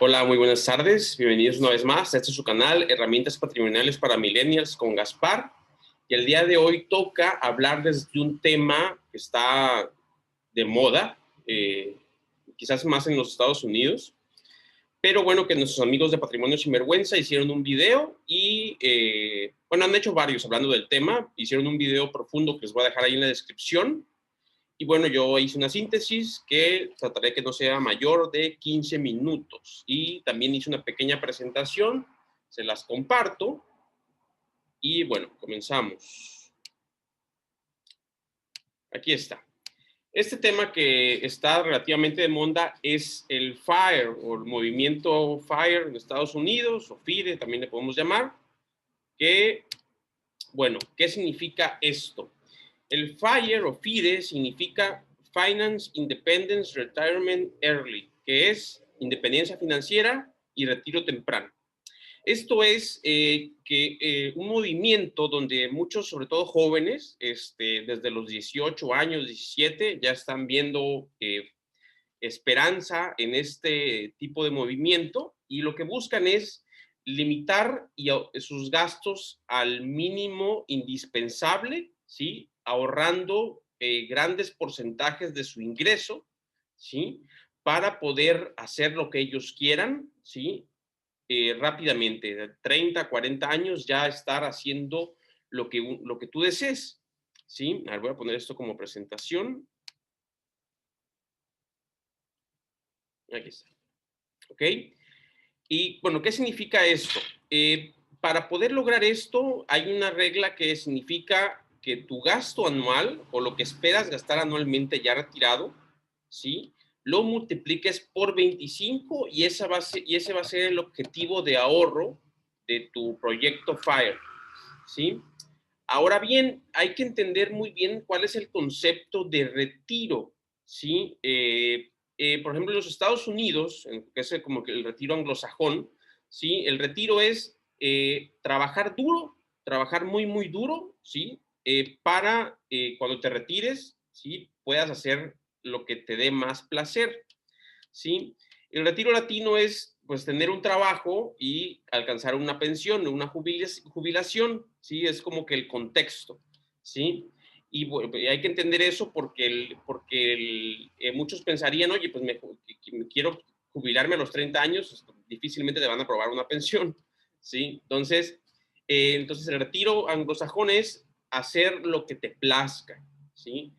Hola, muy buenas tardes. Bienvenidos una vez más a este es su canal, Herramientas Patrimoniales para Millennials con Gaspar. Y el día de hoy toca hablar desde un tema que está de moda, quizás más en los Estados Unidos, pero bueno, que nuestros amigos de Patrimonio Sinvergüenza hicieron un video y, bueno, han hecho varios hablando del tema. Hicieron un video profundo que les voy a dejar ahí en la descripción. Y bueno, yo hice una síntesis que trataré que no sea mayor de 15 minutos. Y también hice una pequeña presentación, se las comparto. Y bueno, comenzamos. Aquí está. Este tema que está relativamente de moda es el FIRE, o el movimiento FIRE en Estados Unidos, o FIDE también le podemos llamar. Que, bueno, ¿qué significa esto? El FIRE o FIDE significa Finance Independence Retirement Early, que es independencia financiera y retiro temprano. Esto es un movimiento donde muchos, sobre todo jóvenes, desde los 18 años, 17, ya están viendo esperanza en este tipo de movimiento y lo que buscan es limitar sus gastos al mínimo indispensable, ¿sí? Ahorrando grandes porcentajes de su ingreso, ¿sí? Para poder hacer lo que ellos quieran, ¿sí? Rápidamente, de 30, 40 años, ya estar haciendo lo que tú desees, ¿sí? A ver, voy a poner esto como presentación. Aquí está. ¿Ok? Y bueno, ¿qué significa esto? Para poder lograr esto, hay una regla que significa que tu gasto anual o lo que esperas gastar anualmente ya retirado, ¿sí? Lo multipliques por 25 y ese va a ser el objetivo de ahorro de tu proyecto FIRE, ¿sí? Ahora bien, hay que entender muy bien cuál es el concepto de retiro, ¿sí? Por ejemplo, en los Estados Unidos, que es como que el retiro anglosajón, ¿sí? El retiro es trabajar duro, trabajar muy, muy duro, ¿sí? Para cuando te retires, ¿sí? Puedas hacer lo que te dé más placer, ¿sí? El retiro latino es, pues, tener un trabajo y alcanzar una pensión, una jubilación, ¿sí? Es como que el contexto, ¿sí? Y bueno, hay que entender eso porque muchos pensarían, oye, pues me quiero jubilarme a los 30 años, difícilmente te van a aprobar una pensión, ¿sí? Entonces el retiro anglosajón es hacer lo que te plazca, ¿sí?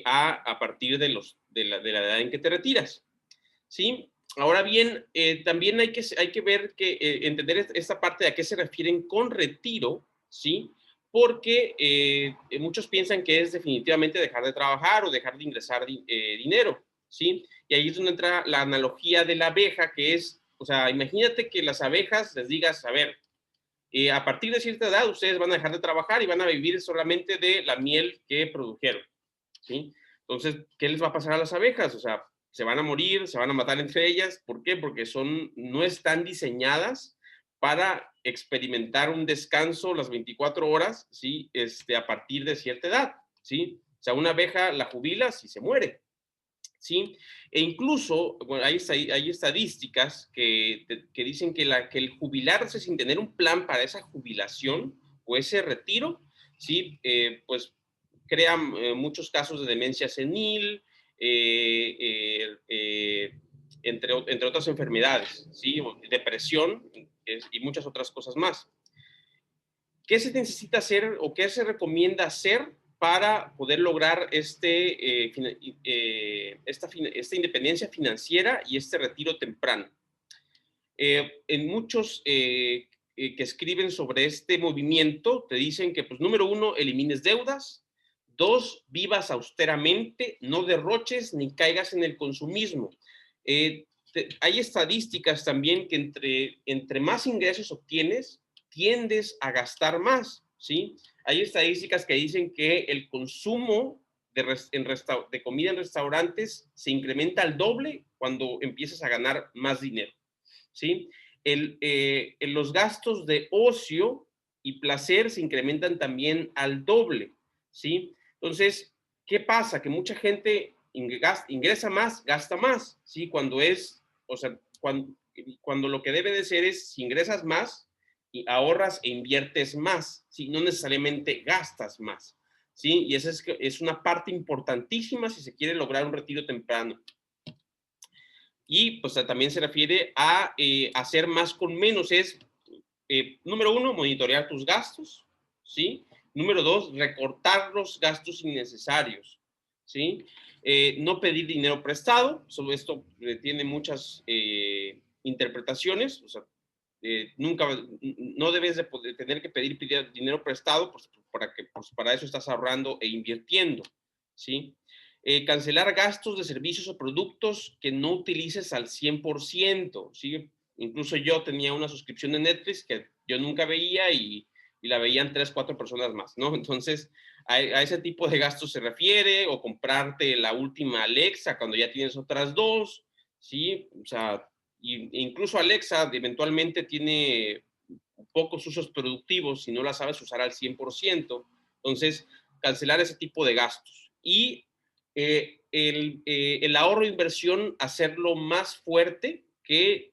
A partir de la edad en que te retiras. ¿Sí? Ahora bien, también hay que ver entender esta parte de a qué se refieren con retiro, ¿sí? Porque muchos piensan que es definitivamente dejar de trabajar o dejar de ingresar dinero, ¿sí? Y ahí es donde entra la analogía de la abeja, que es, o sea, imagínate que las abejas les digas, a ver, a partir de cierta edad ustedes van a dejar de trabajar y van a vivir solamente de la miel que produjeron, ¿sí? Entonces, ¿qué les va a pasar a las abejas? O sea, se van a morir, se van a matar entre ellas. ¿Por qué? Porque no están diseñadas para experimentar un descanso las 24 horas, ¿sí? A partir de cierta edad, ¿sí? O sea, una abeja la jubilas y se muere, ¿sí? E incluso, bueno, hay estadísticas que dicen que el jubilarse sin tener un plan para esa jubilación o ese retiro, ¿sí? Pues crea muchos casos de demencia senil, entre otras enfermedades, ¿sí? Depresión y muchas otras cosas más. ¿Qué se necesita hacer o qué se recomienda hacer para poder lograr esta independencia financiera y este retiro temprano? En muchos que escriben sobre este movimiento te dicen que, pues, número uno, elimines deudas. Dos, vivas austeramente, no derroches ni caigas en el consumismo. Hay estadísticas también que entre más ingresos obtienes, tiendes a gastar más, ¿sí? Hay estadísticas que dicen que el consumo de comida en restaurantes se incrementa al doble cuando empiezas a ganar más dinero, ¿sí? Los gastos de ocio y placer se incrementan también al doble, ¿sí? Entonces, ¿qué pasa? Que mucha gente ingresa más, gasta más, ¿sí? O sea, cuando lo que debe de ser es, si ingresas más, y ahorras e inviertes más, ¿sí? No necesariamente gastas más, ¿sí? Y esa es una parte importantísima si se quiere lograr un retiro temprano. Y pues también se refiere a hacer más con menos, es, número uno, monitorear tus gastos, ¿sí? Número dos, recortar los gastos innecesarios, ¿sí? No pedir dinero prestado, sobre esto tiene muchas interpretaciones, o sea, nunca, no debes de poder, tener que pedir dinero prestado, pues, pues, para eso estás ahorrando e invirtiendo, ¿sí? Cancelar gastos de servicios o productos que no utilices al 100%, ¿sí? Incluso yo tenía una suscripción de Netflix que yo nunca veía y la veían 3, 4 personas más, ¿no? Entonces, a ese tipo de gastos se refiere, o comprarte la última Alexa cuando ya tienes otras dos, ¿sí? O sea, incluso Alexa eventualmente tiene pocos usos productivos si no la sabes usar al 100%. Entonces, cancelar ese tipo de gastos. Y el ahorro e inversión, hacerlo más fuerte que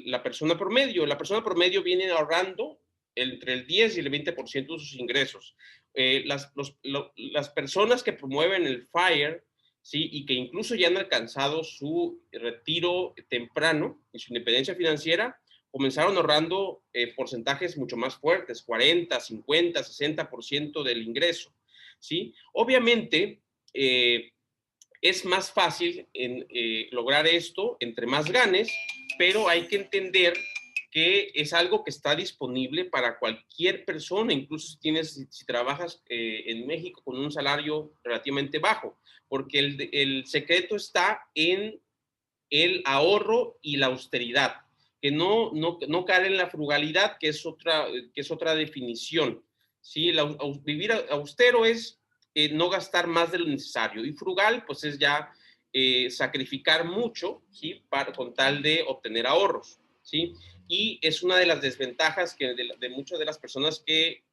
la persona promedio. La persona promedio viene ahorrando entre el 10 y el 20% de sus ingresos. Las personas que promueven el FIRE, ¿sí? Y que incluso ya han alcanzado su retiro temprano y su independencia financiera, comenzaron ahorrando porcentajes mucho más fuertes, 40, 50, 60% del ingreso, ¿sí? Obviamente, es más fácil lograr esto entre más ganes, pero hay que entender que es algo que está disponible para cualquier persona, incluso si trabajas en México con un salario relativamente bajo, porque el secreto está en el ahorro y la austeridad, que no caer en la frugalidad, que es otra definición. ¿Sí? Vivir austero es no gastar más de lo necesario, y frugal pues es ya sacrificar mucho, ¿sí? Con tal de obtener ahorros, ¿sí? Y es una de las desventajas de muchas de las personas que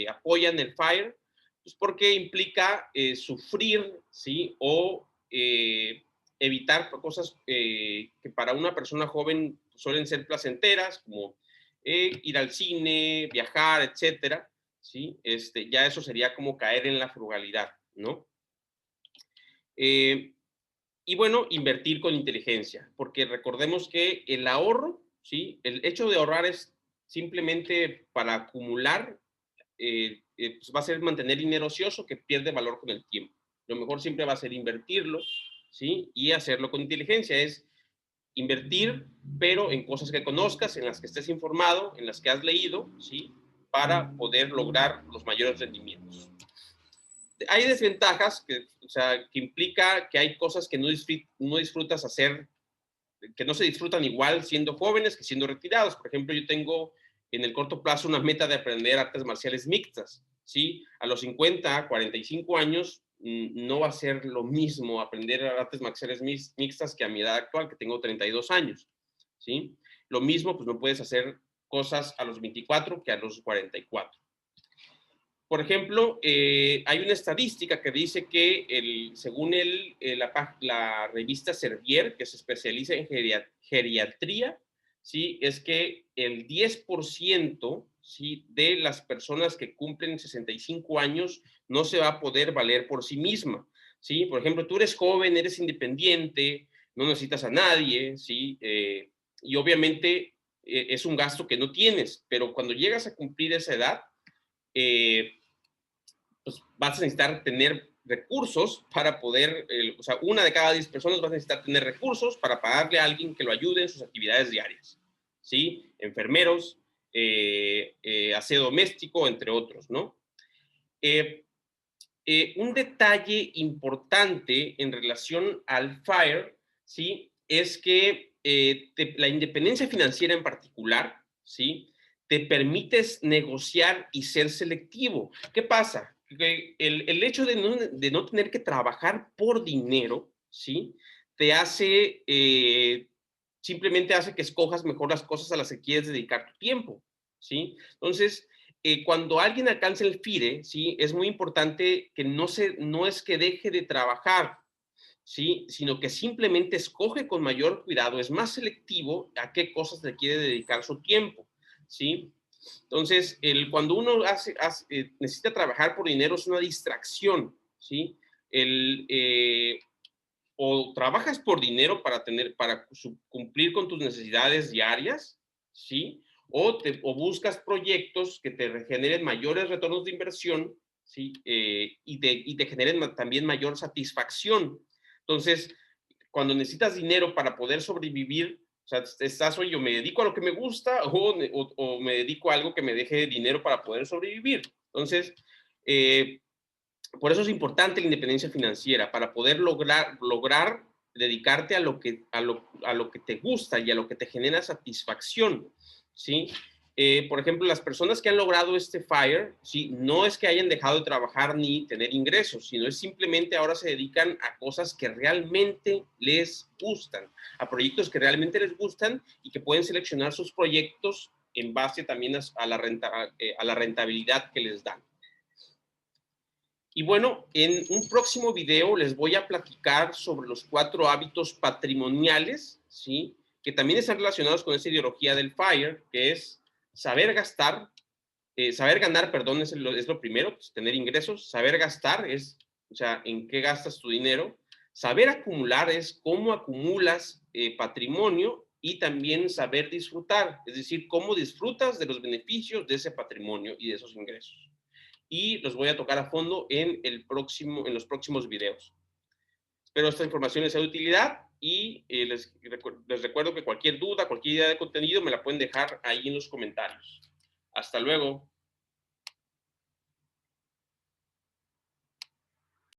apoyan el FIRE, pues porque implica sufrir, ¿sí? O evitar cosas que para una persona joven suelen ser placenteras, como ir al cine, viajar, etcétera, ¿sí? Ya eso sería como caer en la frugalidad, ¿no? Y bueno, invertir con inteligencia, porque recordemos que el ahorro, ¿sí? El hecho de ahorrar es simplemente para acumular, pues va a ser mantener dinero ocioso que pierde valor con el tiempo. Lo mejor siempre va a ser invertirlo, ¿sí? Y hacerlo con inteligencia, es invertir, pero en cosas que conozcas, en las que estés informado, en las que has leído, ¿sí? Para poder lograr los mayores rendimientos. Hay desventajas o sea, que implica que hay cosas que no disfrutas hacer, que no se disfrutan igual siendo jóvenes que siendo retirados. Por ejemplo, yo tengo en el corto plazo una meta de aprender artes marciales mixtas, ¿sí? A los 50, 45 años no va a ser lo mismo aprender artes marciales mixtas que a mi edad actual, que tengo 32 años, ¿sí? Lo mismo, pues no puedes hacer cosas a los 24 que a los 44. Por ejemplo, hay una estadística que dice que según la revista Servier, que se especializa en geriatría, ¿sí? Es que el 10%, ¿sí? De las personas que cumplen 65 años no se va a poder valer por sí misma, ¿sí? Por ejemplo, tú eres joven, eres independiente, no necesitas a nadie, ¿sí? Y obviamente es un gasto que no tienes, pero cuando llegas a cumplir esa edad, pues vas a necesitar tener recursos para poder, o sea, una de cada 10 personas vas a necesitar tener recursos para pagarle a alguien que lo ayude en sus actividades diarias, ¿sí? Enfermeros, aseo doméstico, entre otros, ¿no? Un detalle importante en relación al FIRE, ¿sí? Es que la independencia financiera en particular, ¿sí? Te permites negociar y ser selectivo. ¿Qué pasa? Que el hecho de no tener que trabajar por dinero, ¿sí? Te hace, simplemente hace que escojas mejor las cosas a las que quieres dedicar tu tiempo, ¿sí? Entonces, cuando alguien alcanza el FIRE, ¿sí? Es muy importante que no es que deje de trabajar, ¿sí? Sino que simplemente escoge con mayor cuidado, es más selectivo a qué cosas le quiere dedicar su tiempo, ¿sí? Entonces, cuando uno necesita trabajar por dinero es una distracción, ¿sí? El, o trabajas por dinero para cumplir con tus necesidades diarias, ¿sí? O buscas proyectos que te generen mayores retornos de inversión, ¿sí? Y te generen también mayor satisfacción. Entonces, cuando necesitas dinero para poder sobrevivir, o sea, oye, yo me dedico a lo que me gusta o me dedico a algo que me deje dinero para poder sobrevivir. Entonces, eh, por eso es importante la independencia financiera, para poder lograr dedicarte a lo que te gusta y a lo que te genera satisfacción, ¿sí? Por ejemplo, las personas que han logrado este FIRE, ¿sí? No es que hayan dejado de trabajar ni tener ingresos, sino es simplemente ahora se dedican a cosas que realmente les gustan, a proyectos que realmente les gustan y que pueden seleccionar sus proyectos en base también a la rentabilidad que les dan. Y bueno, en un próximo video les voy a platicar sobre los 4 hábitos patrimoniales, ¿sí? Que también están relacionados con esa ideología del FIRE, que es saber gastar, saber ganar, perdón, es lo primero, pues, tener ingresos. Saber gastar es, o sea, en qué gastas tu dinero. Saber acumular es cómo acumulas patrimonio y también saber disfrutar, es decir, cómo disfrutas de los beneficios de ese patrimonio y de esos ingresos. Y los voy a tocar a fondo en los próximos videos. Espero esta información les sea de utilidad y les recuerdo que cualquier duda, cualquier idea de contenido me la pueden dejar ahí en los comentarios. Hasta luego.